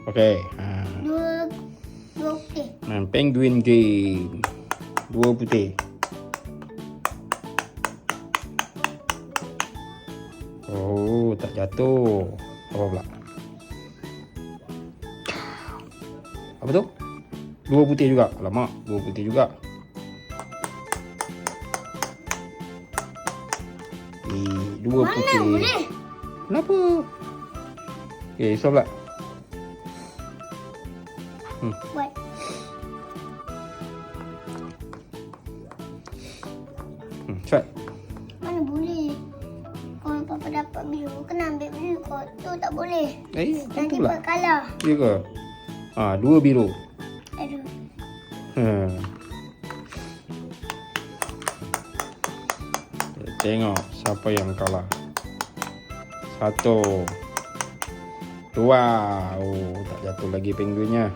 Okey. Dua putih. Penguin game. 2 putih. Oh, tak jatuh. Apa pula? Apa tu? 2 putih juga. Alamak, 2 putih juga. Dua Mana putih. boleh? Kenapa? Okey, so pula. Buat. Try. Mana boleh? Kalau papa dapat biru, kena ambil biru kot. Tu tak boleh. Apa Nanti pula? buat kalah. Ya ke? 2 biru. Aduh. Kita tengok siapa yang kalah. 1, 2. Oh, tak jatuh lagi penguinnya.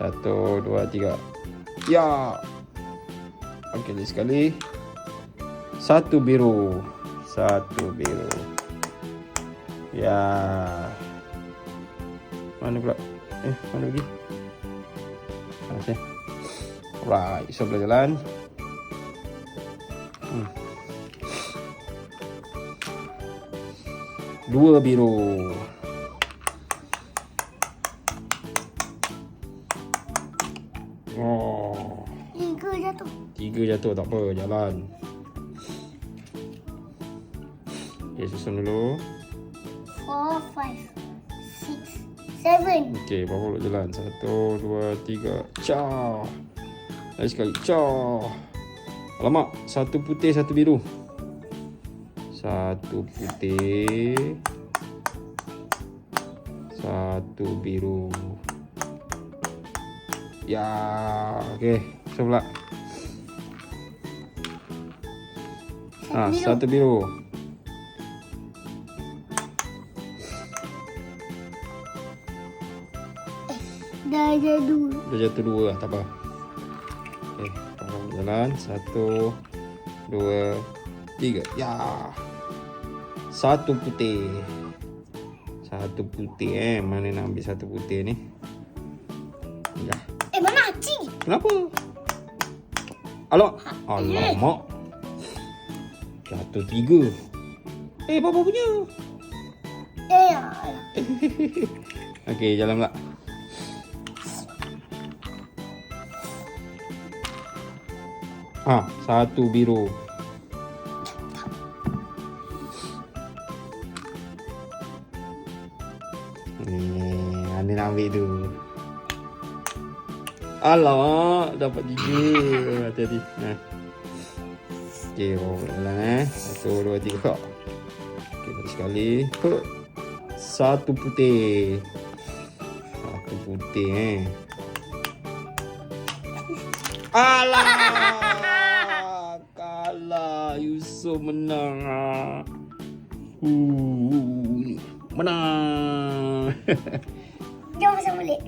1, 2, 3. Ya. Okey, lagi sekali. 1 biru. 1 biru. Ya. Mana pula? Mana lagi? Okey. Alright, so boleh jalan. Dua biru. Oh. 3 jatuh. 3 jatuh, tak apa, jalan. Okey, susun dulu. 4, 5, 6, 7. Okey, berapa pula jalan? 1, 2, 3. Cah. Lagi sekali. Cah. Alamak, 1 putih, 1 biru. 1 putih. 1 biru. Ya, okey. So pula. 1 biru. Dah jatuh. Dah jatuh 2 lah, tak apa. Okey, jalan. 1, 2, 3. Ya. 1 putih. 1 putih Mana nak ambil 1 putih ni? Ya. Mana Haji? Kenapa? Alamak. Jatuh 3. Papa punya. Okey, jalan pula. Satu biru. Ni nak ambil tu. Alamak, dapat 3. Hati-hati. Okey, jalan 1, 2, 3. Okey, lagi sekali. 1 putih. 1 putih Alah, kalah. Yusof menang. Menang. Jom pasang balik.